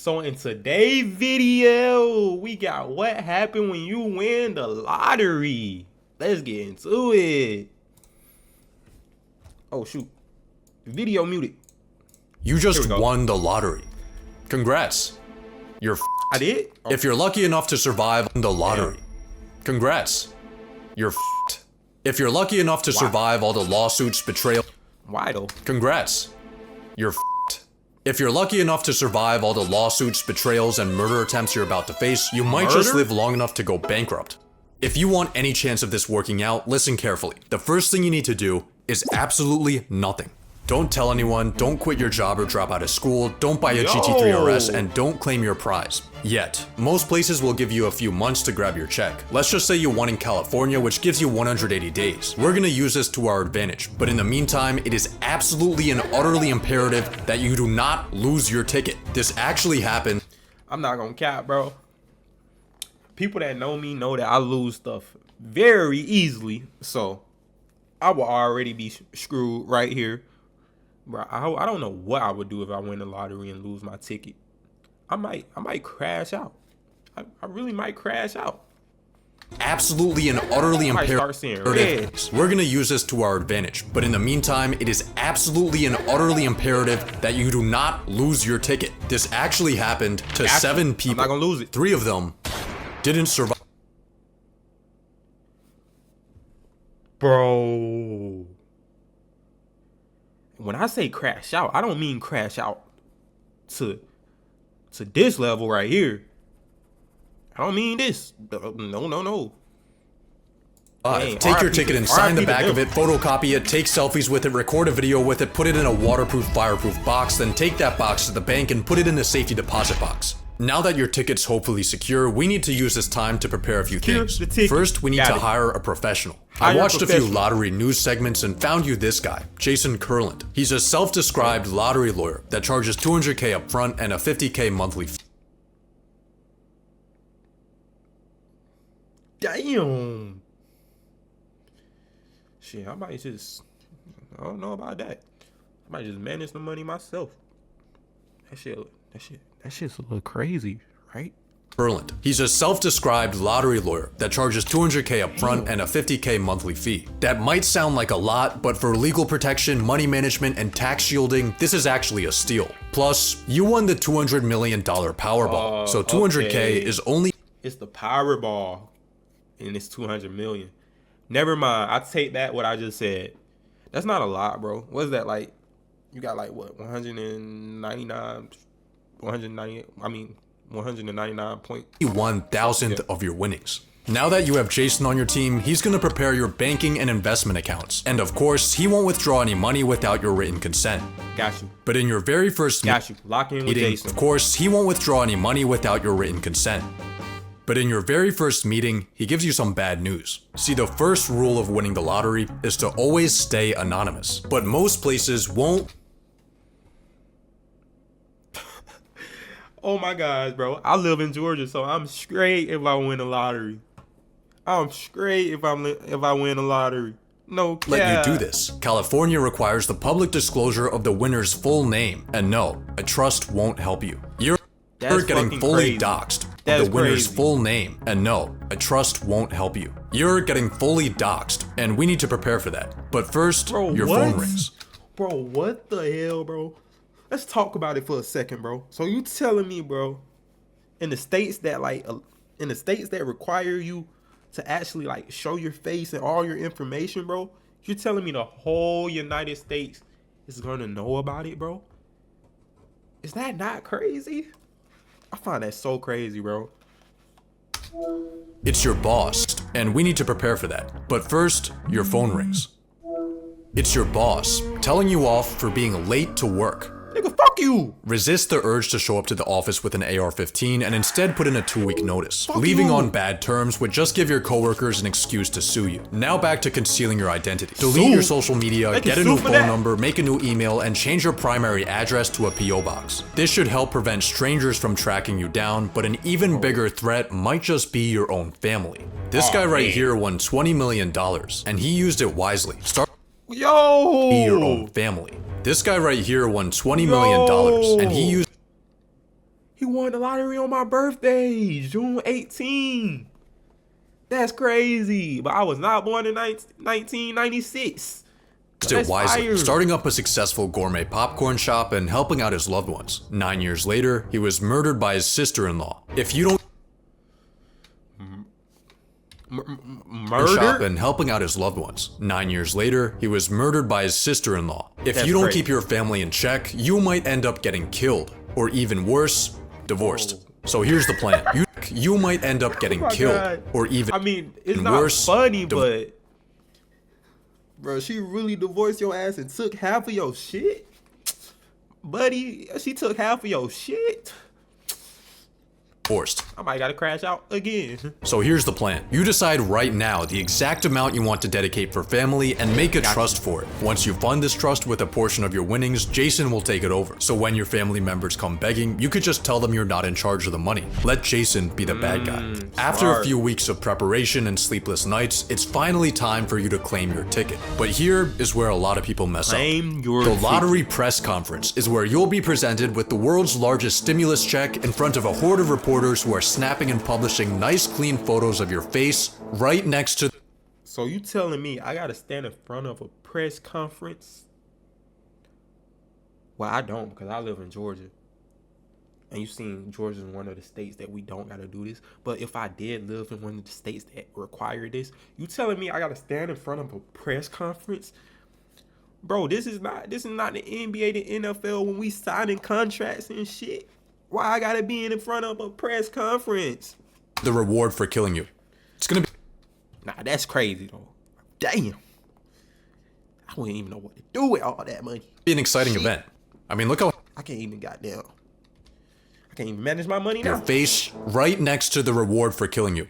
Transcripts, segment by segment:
So in today's video, we got what happened when you win the lottery. Let's get into it. Oh shoot, video muted. You just won the lottery. Congrats. You're f***ed. I did? Oh. If you're lucky enough to survive the lottery. Congrats. You're f***ed. If you're lucky enough to survive all the lawsuits, betrayal. Why though? Congrats. You're f***ed. If you're lucky enough to survive all the lawsuits, betrayals, and murder attempts you're about to face, you might just live long enough to go bankrupt. If you want any chance of this working out, listen carefully. The first thing you need to do is absolutely nothing. Don't tell anyone, don't quit your job or drop out of school, don't buy a GT3 RS, and don't claim your prize. Yet, most places will give you a few months to grab your check. Let's just say you won in California, which gives you 180 days. We're gonna use this to our advantage, but in the meantime, it is absolutely and utterly imperative that you do not lose your ticket. This actually happened. I'm not gonna cap, bro. People that know me know that I lose stuff very easily, so I will already be screwed right here. Bro, I don't know what I would do if I win the lottery and lose my ticket. I might crash out. I really might crash out. Absolutely and utterly imperative. Start seeing red. We're gonna use this to our advantage, but in the meantime, it is absolutely and utterly imperative that you do not lose your ticket. This actually happened to 7 people. I'm not gonna lose it. 3 of them didn't survive. Bro. When I say crash out, I don't mean crash out to this level right here. I don't mean this. No. Take your ticket and sign the back of it, photocopy it, take selfies with it, record a video with it, put it in a waterproof, fireproof box, then take that box to the bank and put it in the safety deposit box. Now that your ticket's hopefully secure, we need to use this time to prepare a few things. First, we need to hire a professional. I watched a few lottery news segments and found you this guy, Jason Kurland. He's a self-described lottery lawyer that charges $200K up front and a $50K monthly fee. Damn. Shit, I don't know about that. I might just manage the money myself. That shit's a little crazy, right? Kurland. He's a self-described lottery lawyer that charges $200K up front and a $50K monthly fee. That might sound like a lot, but for legal protection, money management, and tax shielding, this is actually a steal. Plus, you won the $200 million Powerball, so $200K is only— It's the Powerball, and it's 200 million. Never mind, I take back what I just said. That's not a lot, bro. What is that, like? You got like what, 199.1 of your winnings. Now that you have Jason on your team, he's gonna prepare your banking and investment accounts. And of course, he won't withdraw any money without your written consent. Got you. But in your very first Lock in with Jason. Of course, he won't withdraw any money without your written consent. But in your very first meeting, he gives you some bad news. See, the first rule of winning the lottery is to always stay anonymous. But most places won't. Oh my gosh, bro. I live in Georgia, so I'm straight if I win the lottery. I'm straight if I win the lottery. No cap. Let you do this. California requires the public disclosure of the winner's full name. And no, a trust won't help you. You're getting fully doxxed. The winner's full name. And no, a trust won't help you. You're getting fully doxxed, and we need to prepare for that. But first, your phone rings. Bro, what the hell, bro? Let's talk about it for a second, bro. So you telling me, bro, in the states that require you to actually like show your face and all your information, bro, you're telling me the whole United States is gonna know about it, bro? Is that not crazy? I find that so crazy, bro. It's your boss, and we need to prepare for that. But first, your phone rings. It's your boss telling you off for being late to work. Nigga, fuck you! Resist the urge to show up to the office with an AR-15 and instead put in a 2-week notice. Leaving on bad terms would just give your coworkers an excuse to sue you. Now back to concealing your identity. Delete your social media, get a new phone number, make a new email, and change your primary address to a PO box. This should help prevent strangers from tracking you down, but an even bigger threat might just be your own family. This guy right here won $20 million, and he used it wisely. Be your own family. This guy right here won $20 million, and he won the lottery on my birthday, June 18. That's crazy. But I was not born in 1996. It wisely, starting up a successful gourmet popcorn shop and helping out his loved ones. 9 years later, he was murdered by his sister-in-law. If you don't shop and helping out his loved ones. 9 years later, he was murdered by his sister-in-law. If you don't keep your family in check, you might end up getting killed, or even worse, divorced. So here's the plan. You might end up getting killed, or even I mean, it's not funny, but bro, she really divorced your ass and took half of your shit? Buddy, she took half of your shit? Forced. I might gotta crash out again. So here's the plan. You decide right now the exact amount you want to dedicate for family and make a trust for it. Once you fund this trust with a portion of your winnings, Jason will take it over. So when your family members come begging, you could just tell them you're not in charge of the money. Let Jason be the bad guy. After a few weeks of preparation and sleepless nights, it's finally time for you to claim your ticket. But here is where a lot of people mess up. The lottery press conference is where you'll be presented with the world's largest stimulus check in front of a horde of reporters who are snapping and publishing nice clean photos of your face right next to. So you telling me I gotta stand in front of a press conference? Well, I don't, because I live in Georgia. And you seen Georgia is one of the states that we don't gotta do this. But if I did live in one of the states that require this, you telling me I gotta stand in front of a press conference? Bro, this is not the NBA, the NFL when we signing contracts and shit. Why I gotta be in front of a press conference? The reward for killing you. It's gonna be. Nah, that's crazy though. Damn. I wouldn't even know what to do with all that money. Be an exciting event. I mean, look how. I can't even manage my money now. Your face right next to the reward for killing you.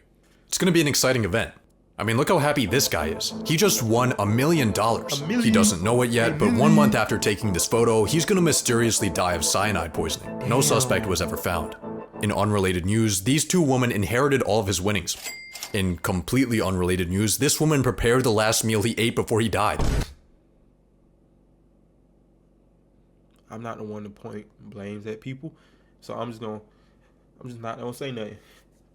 It's gonna be an exciting event. I mean, look how happy this guy is. He just won $1 million. He doesn't know it yet, but 1 month after taking this photo, he's gonna mysteriously die of cyanide poisoning. No suspect was ever found. In unrelated news, these two women inherited all of his winnings. In completely unrelated news, this woman prepared the last meal he ate before he died. I'm not the one to point blames at people, so I'm just not gonna say nothing.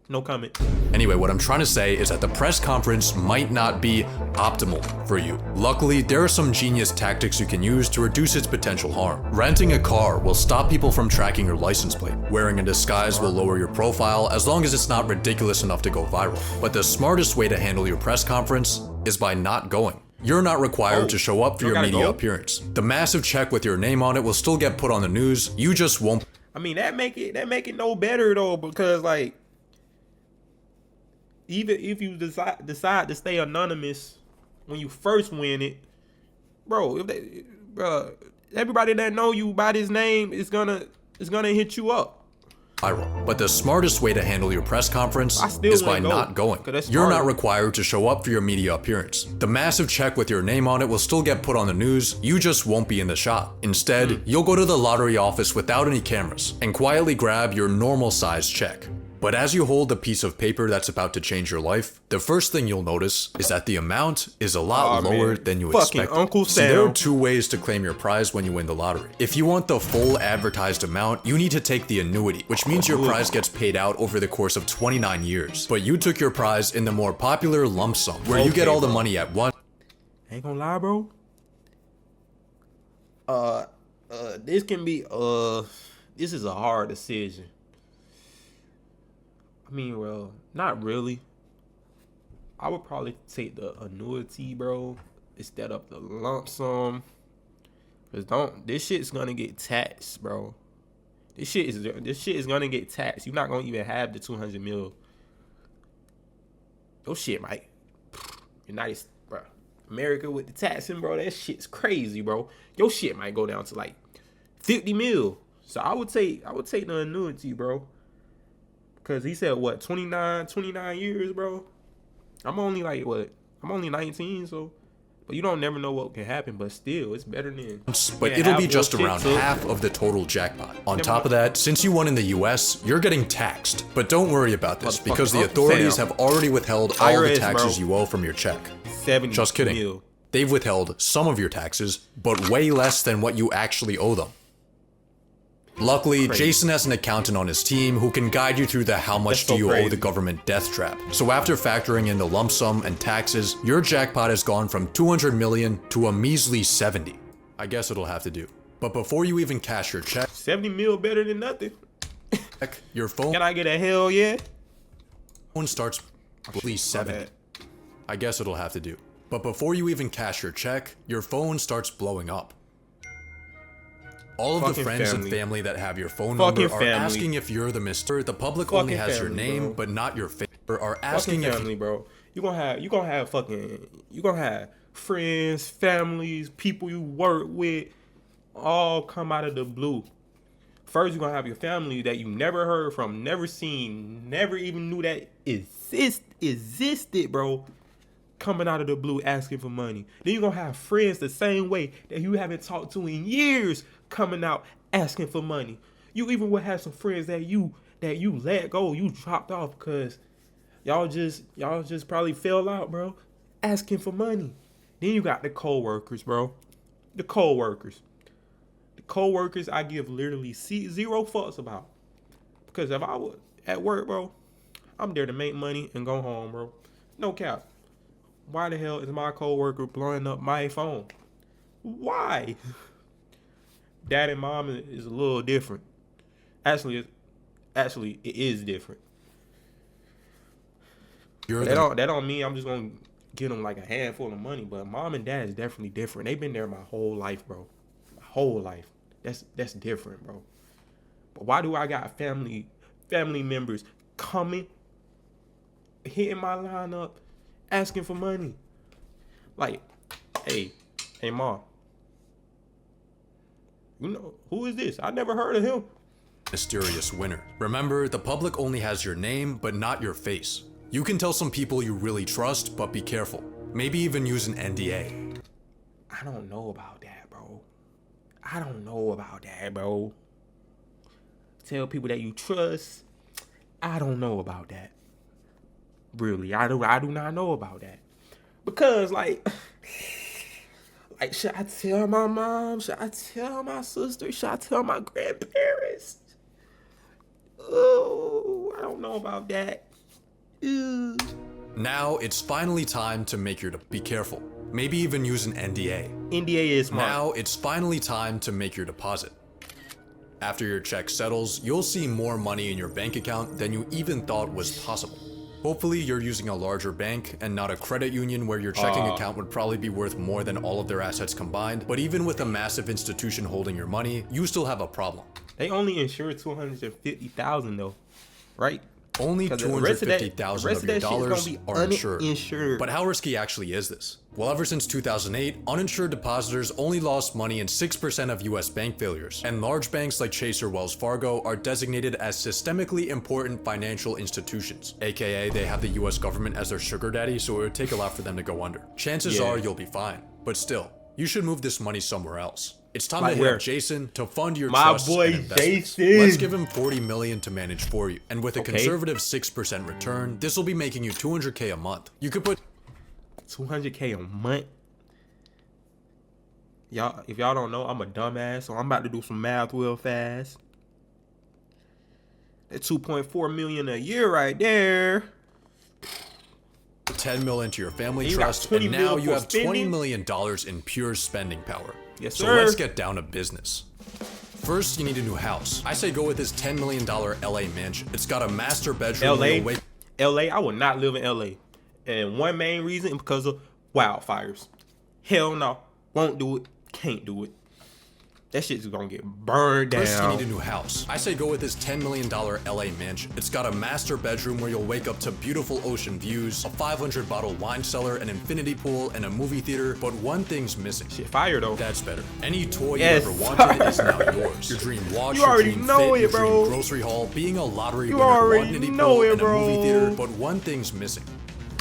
No comment. Anyway, what I'm trying to say is that the press conference might not be optimal for you. Luckily, there are some genius tactics you can use to reduce its potential harm. Renting a car will stop people from tracking your license plate. Wearing a disguise will lower your profile as long as it's not ridiculous enough to go viral. But the smartest way to handle your press conference is by not going. You're not required to show up for your media appearance. The massive check with your name on it will still get put on the news. You just won't. I mean, that make it no better though, because like, even if you decide to stay anonymous when you first win it, bro, everybody that know you by this name is gonna hit you up. Viral. But the smartest way to handle your press conference is by not going. You're not required to show up for your media appearance. The massive check with your name on it will still get put on the news. You just won't be in the shot. Instead, you'll go to the lottery office without any cameras and quietly grab your normal size check. But as you hold the piece of paper that's about to change your life, the first thing you'll notice is that the amount is a lot lower than you expected. Uncle Sam. See, there are two ways to claim your prize when you win the lottery. If you want the full advertised amount, you need to take the annuity, which means your prize gets paid out over the course of 29 years. But you took your prize in the more popular lump sum, where you get all the money at once. Ain't gonna lie, bro. This is a hard decision. I mean, well, not really. I would probably take the annuity, bro, instead of the lump sum. Cause this shit's gonna get taxed, bro. This shit is gonna get taxed. You're not gonna even have the 200 mil. Your shit might. United, bro. America with the taxing, bro. That shit's crazy, bro. Your shit might go down to like 50 mil. So I would take the annuity, bro. Cause he said what, 29 years, bro. I'm only 19, so, but you don't never know what can happen. But still, it's better than. But it'll be just around half of the total jackpot. On top of that, since you won in the US, you're getting taxed. But don't worry about this, because the authorities have already withheld all the taxes you owe from your check. 70 Just kidding. Mil. They've withheld some of your taxes, but way less than what you actually owe them. Luckily, Crazy. Jason has an accountant on his team who can guide you through the how much That's so do you owe crazy. the government death trap. So after factoring in the lump sum and taxes, your jackpot has gone from 200 million to a measly 70. I guess it'll have to do. But before you even cash your check, 70 mil better than nothing. your phone Can I get a hell yeah? starts at least 70. bad. I guess it'll have to do. But before you even cash your check, your phone starts blowing up. All of the Fucking friends family. and family that have your phone Fucking number are family. asking if you're the Mr. The public only Fucking has your family, name, bro. but not your face. Or are Fucking asking if family, bro. You gonna have friends, families, people you work with, all come out of the blue. First, you're gonna have your family that you never heard from, never seen, never even knew that existed, bro. Coming out of the blue asking for money. Then you're gonna have friends the same way that you haven't talked to in years coming out asking for money. You even will have some friends that you let go, you dropped off because y'all just probably fell out, bro. Asking for money. Then you got the co-workers, bro. The co-workers I give literally zero fucks about. Because if I was at work, bro, I'm there to make money and go home, bro. No cap. Why the hell is my co-worker blowing up my phone? Why? Dad and mom is a little different. Actually, it is different. That don't mean I'm just gonna give them like a handful of money. But mom and dad is definitely different. They've been there my whole life, bro. My whole life. That's different, bro. But why do I got family members coming, hitting my lineup, asking for money? Like, hey, mom. You know, who is this? I never heard of him. mysterious winner. Remember, the public only has your name, but not your face. You can tell some people you really trust, but be careful. Maybe even use an NDA. I don't know about that, bro. I don't know about that, bro. Tell people that you trust. I don't know about that. Really, I do not know about that. Because, like, should I tell my mom? Should I tell my sister? Should I tell my grandparents? Oh, I don't know about that. Ooh. Now, it's finally time to make your be careful. Maybe even use an NDA. NDA is smart. Now, it's finally time to make your deposit. After your check settles, you'll see more money in your bank account than you even thought was possible. Hopefully, you're using a larger bank and not a credit union where your checking account would probably be worth more than all of their assets combined. But even with a massive institution holding your money, you still have a problem. They only insure 250,000 though, right? Only 250,000 of your dollars are insured. uninsured. But how risky actually is this? Well, ever since 2008, uninsured depositors only lost money in 6% of US bank failures, and large banks like Chase or Wells Fargo are designated as systemically important financial institutions, aka they have the US government as their sugar daddy, so it would take a lot for them to go under. Chances are you'll be fine, but still, you should move this money somewhere else. It's time to hit up Jason to fund your trusts and investments. Let's give him 40 million to manage for you. And with a conservative 6% return, this will be making you 200K a month. You could put 200K a month. Y'all, if y'all don't know, I'm a dumbass, so I'm about to do some math real fast. That 2.4 million a year right there. 10 mil into your family And you got trust, 20 and mil now you for have $20 spending? million in pure spending power. Yes, so sir. let's get down to business. First, you need a new house. I say go with this $10 million LA mansion. It's got a master bedroom. LA, I would not live in LA. And one main reason is because of wildfires. Hell no. Won't do it. Can't do it. That shit's gonna get burned down. First, you need a new house. I say go with this $10 million LA mansion. It's got a master bedroom where you'll wake up to beautiful ocean views, a 500-bottle wine cellar, an infinity pool, and a movie theater. But one thing's missing. Shit fire though. That's better. Any toy Yes, you ever wanted is sir. now yours. Your dream watch, You your already dream know fit, it, your bro. dream grocery haul, being a lottery You winner, already one infinity know pool, it, and a movie bro. theater. But one thing's missing.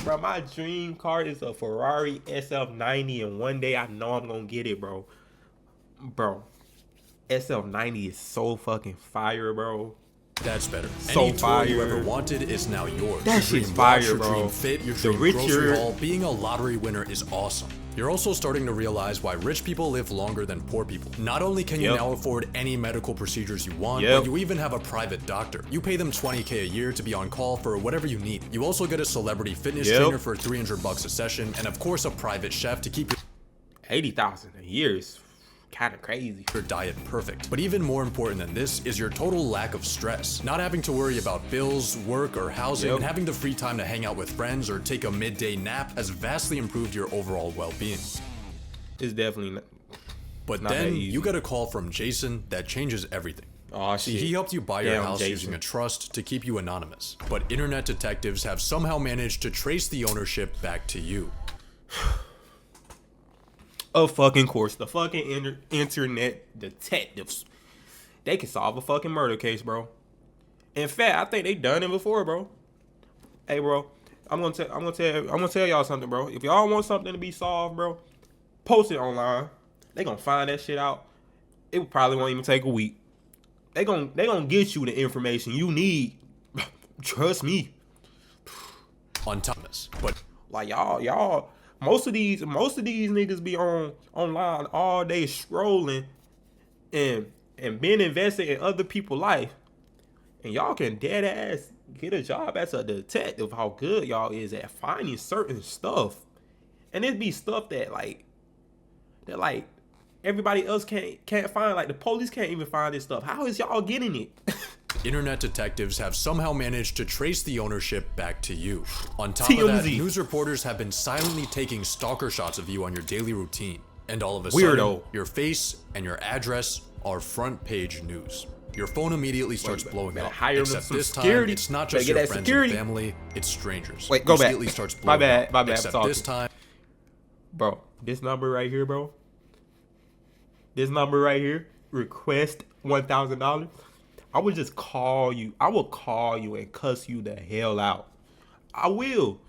Bro, my dream car is a Ferrari SF90, and one day I know I'm gonna get it, bro. Bro, SF90 is so fucking fire, bro. That's better. So Any tour you fire. ever wanted is now yours. That Your shit's dream fire, watch, your bro. dream fit, your The dream richer- grocery haul. Being a lottery winner is awesome. You're also starting to realize why rich people live longer than poor people. Not only can you Yep. now afford any medical procedures you want, Yep. but you even have a private doctor. You pay them $20K a year to be on call for whatever you need. You also get a celebrity fitness Yep. trainer for $300 a session, and of course a private chef to keep 80,000 a year is kind of crazy. your diet perfect. But even more important than this is your total lack of stress. Not having to worry about bills, work, or housing, Yep. and having the free time to hang out with friends or take a midday nap has vastly improved your overall well-being. It's definitely not. But Not that then easy. you get a call from Jason that changes everything. Oh, See, shit. he helped you buy your Damn, house Jason. using a trust to keep you anonymous. But internet detectives have somehow managed to trace the ownership back to you. Of fucking course, the fucking internet detectives, they can solve a fucking murder case, bro. In fact, I think they done it before, bro. Hey, bro, I'm gonna tell y'all something, bro. If y'all want something to be solved, bro, post it online. They gonna find that shit out. It probably won't even take a week. They gonna get you the information you need. Trust me. On Thomas. But Like y'all, most of these niggas be online all day scrolling and being invested in other people's life. And y'all can dead ass get a job as a detective, how good y'all is at finding certain stuff. And it be stuff that everybody else can't find. Like the police can't even find this stuff. How is y'all getting it? internet detectives have somehow managed to trace the ownership back to you. On top of that, TMZ. news reporters have been silently taking stalker shots of you on your daily routine. And all of a Weirdo. sudden, your face and your address are front page news. Your phone immediately starts blowing better up. hire Except some this time, security. it's not Better just get your that friends security. and family, it's strangers. Wait, go back. Immediately starts My blowing bad, up. my bad, I'm Except talking. this time, Bro, this number right here, bro. This number right here, request $1,000. I would just call you. I will call you and cuss you the hell out. I will.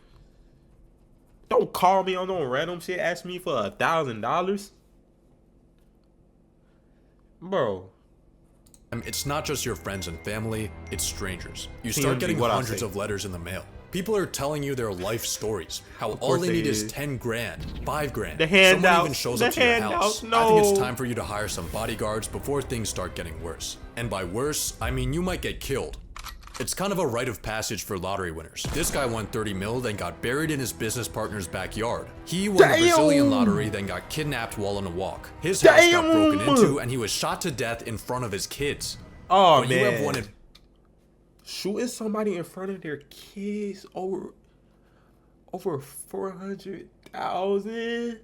Don't call me on no random shit. Ask me for $1,000, bro. it's not just your friends and family, it's strangers. You start TMZ, getting what I hundreds say. of letters in the mail. People are telling you their life stories. How all course they they need is is. 10 grand, 5 grand. The Someone even handouts, shows the up to your house. handouts, I think it's no. time for you to hire some bodyguards before things start getting worse. And by worse, I mean you might get killed. It's kind of a rite of passage for lottery winners. This guy won 30 mil, then got buried in his business partner's backyard. He won the Damn. Brazilian lottery, then got kidnapped while on a walk. His house got Damn. broken into, and he was shot to death in front of his kids. Oh, But man. you have won it. Shooting somebody in front of their kids over 400,000.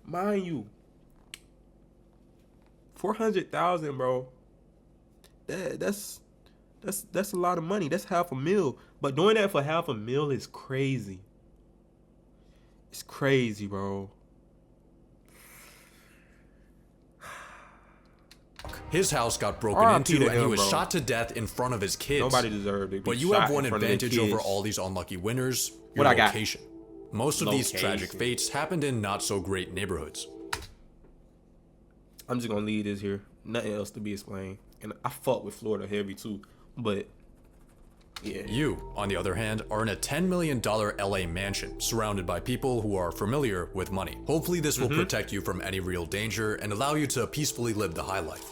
Mind you, 400,000, bro. That's a lot of money. That's $500,000. But doing that for $500,000 is crazy. It's crazy, bro. His house got broken R.I.P. into to and he him, was bro. shot to death in front of his kids. Nobody deserved it. But you have one advantage over all these unlucky winners, your What I got? location. Most of these Location. tragic fates happened in not so great neighborhoods. I'm just gonna leave this here. Nothing else to be explained. And I fuck with Florida heavy too. But yeah. You, on the other hand, are in a $10 million LA mansion, surrounded by people who are familiar with money. Hopefully this will protect you from any real danger and allow you to peacefully live the high life.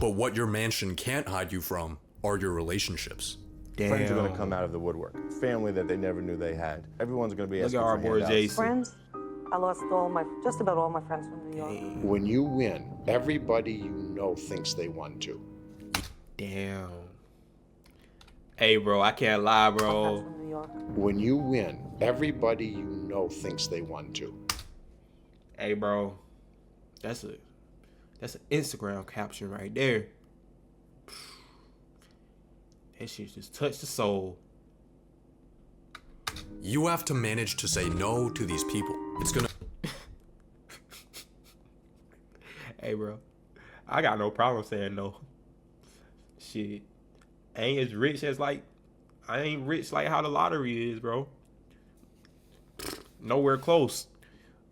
But what your mansion can't hide you from are your relationships. Damn. Friends are going to come out of the woodwork. Family that they never knew they had. Everyone's going to be Look asking at our for boy handouts. Jason. Friends, I lost just about all my friends from New York. When you win, everybody you know thinks they won too. Damn. Hey, bro, I can't lie, My friends bro. from New York. When you win, everybody you know thinks they won too. Hey, bro. That's an Instagram caption right there. That shit just touched the soul. You have to manage to say no to these people. It's gonna Hey, bro. I got no problem saying no. Shit. I ain't as rich as I ain't rich like how the lottery is, bro. Nowhere close.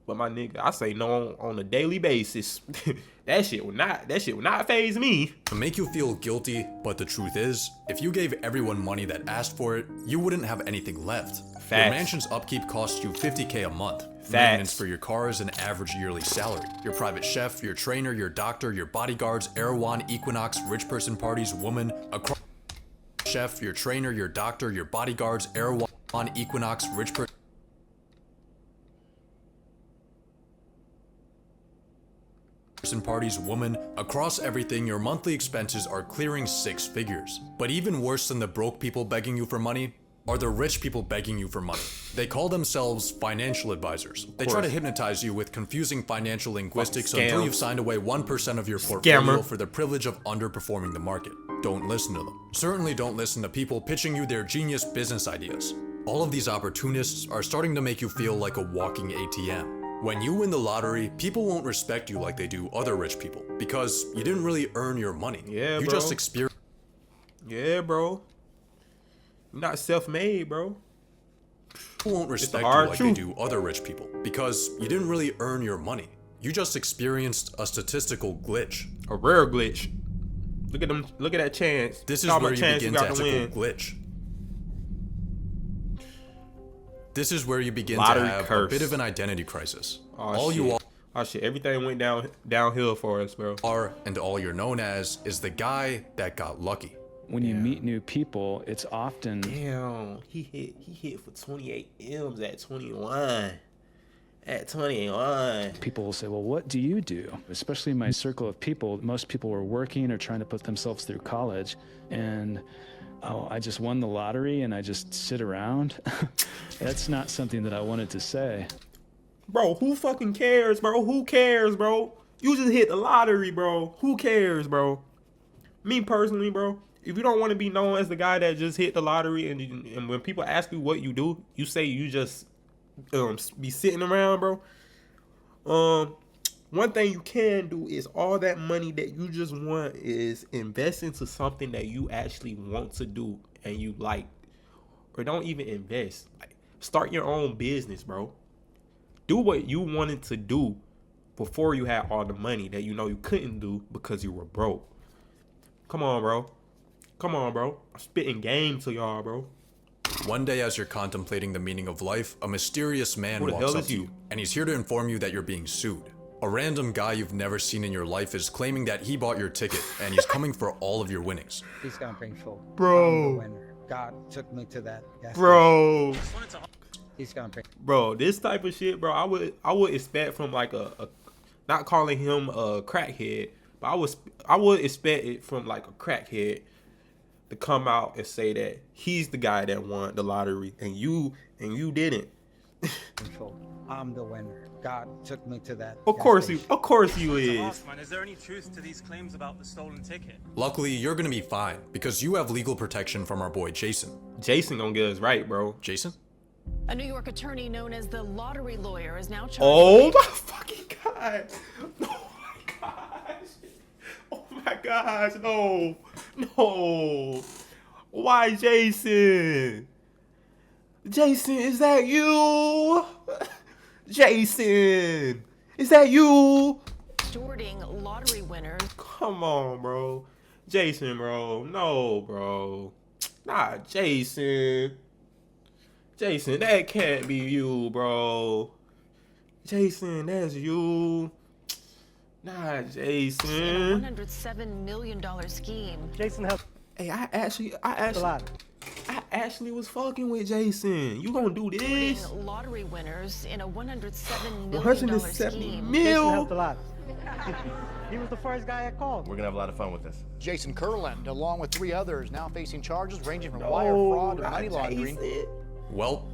But my nigga, I say no on a daily basis. That shit would not faze me. To make you feel guilty, but the truth is, if you gave everyone money that asked for it, you wouldn't have anything left. Facts. Your mansion's upkeep costs you $50K a month. Facts. Maintenance for your car is an average yearly salary. Your private chef, your trainer, your doctor, your bodyguards, Erewhon, Equinox, rich person parties, woman, chef, your trainer, your doctor, your bodyguards, Erewhon, Equinox, rich person parties, woman, across everything, your monthly expenses are clearing 6 figures. But even worse than the broke people begging you for money are the rich people begging you for money. They call themselves financial advisors. They try to hypnotize you with confusing financial linguistics until you've signed away 1% of your portfolio for the privilege of underperforming the market. Don't listen to them. Certainly don't listen to people pitching you their genius business ideas. All of these opportunists are starting to make you feel like a walking ATM. When you win the lottery, people won't respect you like they do other rich people because you didn't really earn your money. Yeah, you bro. just experienced. Yeah, bro. You're not self-made, bro. People won't respect you like they do other rich people because you didn't really earn your money. You just experienced a statistical glitch. A rare glitch. Look at them. Look at that chance. This is where you begin to ethical glitch. This is where you begin to have a bit of an identity crisis. Oh shit, everything went downhill for us, bro. And all you're known as is the guy that got lucky. When you meet new people, it's often... Damn, he hit for 28 M's at 21. At 21. People will say, well, what do you do? Especially in my circle of people, most people were working or trying to put themselves through college. And oh, I just won the lottery and I just sit around. That's not something that I wanted to say. Bro, who fucking cares, bro? Who cares, bro? You just hit the lottery, bro. Who cares, bro? Me personally, bro, if you don't want to be known as the guy that just hit the lottery and when people ask you what you do, you say you just be sitting around, bro. One thing you can do is all that money that you just want is invest into something that you actually want to do and you like. Or don't even invest. Like, start your own business, bro. Do what you wanted to do before you had all the money that you know you couldn't do because you were broke. Come on, bro. Come on, bro. I'm spitting game to y'all, bro. One day as you're contemplating the meaning of life, a mysterious man walks up to you, and he's here to inform you that you're being sued. A random guy you've never seen in your life is claiming that he bought your ticket, and he's coming for all of your winnings. He's gonna bring full. Bro. I'm the winner. God took me to that gas Bro. station. He's gonna bring. Bro, this type of shit, bro, I would expect from like a not calling him a crackhead, but I would expect it from like a crackhead to come out and say that he's the guy that won the lottery and you didn't. I'm the winner. God took me to that. Of course you is. Man, is there any truth to these claims about the stolen ticket? Luckily, you're gonna be fine because you have legal protection from our boy Jason. Jason gonna get us right, bro. Jason? A New York attorney known as the lottery lawyer is now charged. Oh my fucking god! Oh my gosh! Oh my gosh! No! No! Why, Jason? Jason, is that you? Jason, is that you? Extorting lottery winners. Come on, bro. Jason, bro. No, bro. Nah, Jason. Jason, that can't be you, bro. Jason, that's you. Nah, Jason. In a $107 million scheme. Jason has Hey, I actually was fucking with Jason. You gonna do this? Extorting lottery winners in a $107 million 170 scheme. mil. Jason has the lot. He was the first guy I called. We're gonna have a lot of fun with this. Jason Kurland, along with 3 others, now facing charges ranging from wire fraud to not money laundering. Jason. Well,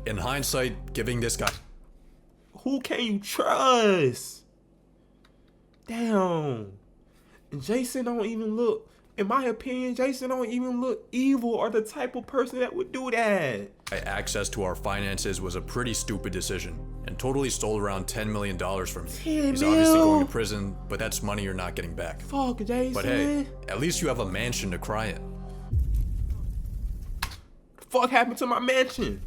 in hindsight, giving this guy... Who can you trust? Damn. And Jason don't even look, in my opinion, Jason don't even look evil or the type of person that would do that. Access to our finances was a pretty stupid decision and totally stole around $10 million from me. He's obviously going to prison, but that's money you're not getting back. Fuck, Jason. But hey, at least you have a mansion to cry in. Fuck happened to my mansion?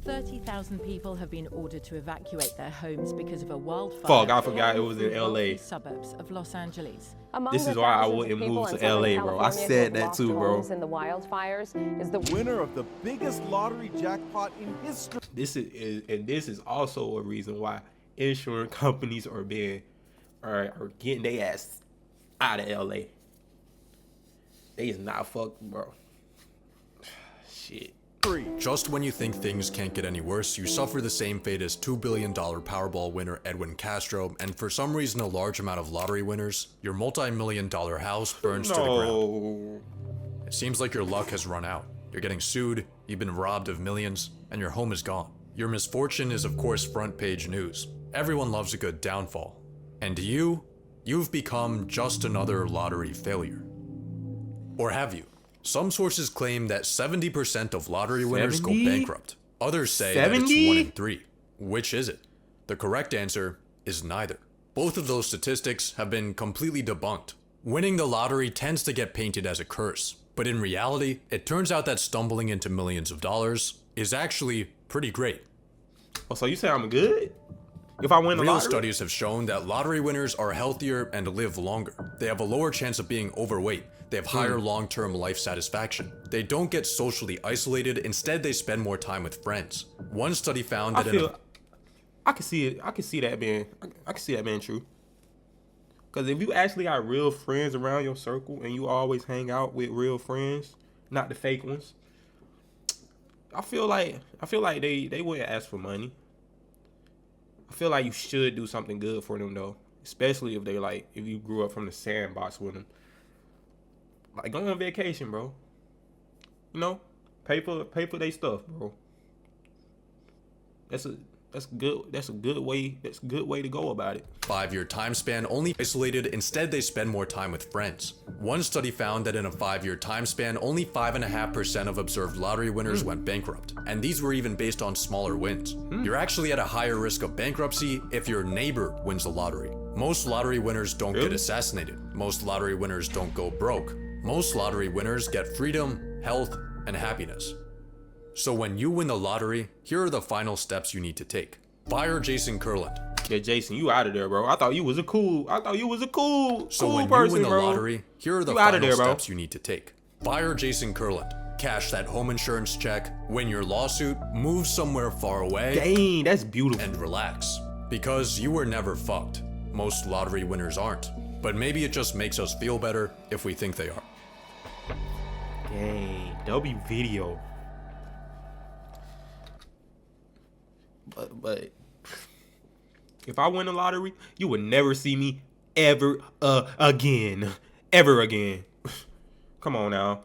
30,000 people have been ordered to evacuate their homes because of a wildfire. Fuck, I forgot it was in LA. Suburbs of Los Angeles. This is why I wouldn't move to LA, bro. I said that too, bro. In the wildfires is the winner of the biggest lottery jackpot in history. This is also a reason why insurance companies are getting their ass out of LA. They is not fucked, bro. Shit. Just when you think things can't get any worse, you suffer the same fate as $2 billion Powerball winner Edwin Castro, and for some reason a large amount of lottery winners, your multi-million-dollar house burns to the ground. It seems like your luck has run out. You're getting sued, you've been robbed of millions, and your home is gone. Your misfortune is of course front page news. Everyone loves a good downfall. And you've become just another lottery failure. Or have you? Some sources claim that 70% of lottery winners go bankrupt. Others say that it's 1 in 3. Which is it? The correct answer is neither. Both of those statistics have been completely debunked. Winning the lottery tends to get painted as a curse, but in reality, it turns out that stumbling into millions of dollars is actually pretty great. Oh, so you say I'm good? If I win the lottery? Real studies have shown that lottery winners are healthier and live longer. They have a lower chance of being overweight. They have higher long-term life satisfaction. They don't get socially isolated. Instead, they spend more time with friends. One study found that I can see it. I can see that being true. Because if you actually got real friends around your circle and you always hang out with real friends, not the fake ones, I feel like they wouldn't ask for money. I feel like you should do something good for them though, especially if if you grew up from the sandbox with them. Like, go on vacation, bro. You know, pay for their stuff, bro. That's a good way to go about it. 5-year time span only isolated. Instead, they spend more time with friends. One study found that in a 5-year time span, only 5.5% of observed lottery winners went bankrupt. And these were even based on smaller wins. You're actually at a higher risk of bankruptcy if your neighbor wins the lottery. Most lottery winners don't get assassinated. Most lottery winners don't go broke. Most lottery winners get freedom, health, and happiness. So when you win the lottery, here are the final steps you need to take. Fire Jason Kurland. Yeah, Jason, you out of there, bro. I thought you was a cool person, when you win the lottery, here are the final steps you need to take. Fire Jason Kurland. Cash that home insurance check, win your lawsuit, move somewhere far away. Dang, that's beautiful. And relax. Because you were never fucked. Most lottery winners aren't. But maybe it just makes us feel better if we think they are. Dang, W video. But if I win the lottery, you would never see me ever again. Ever again. Come on now.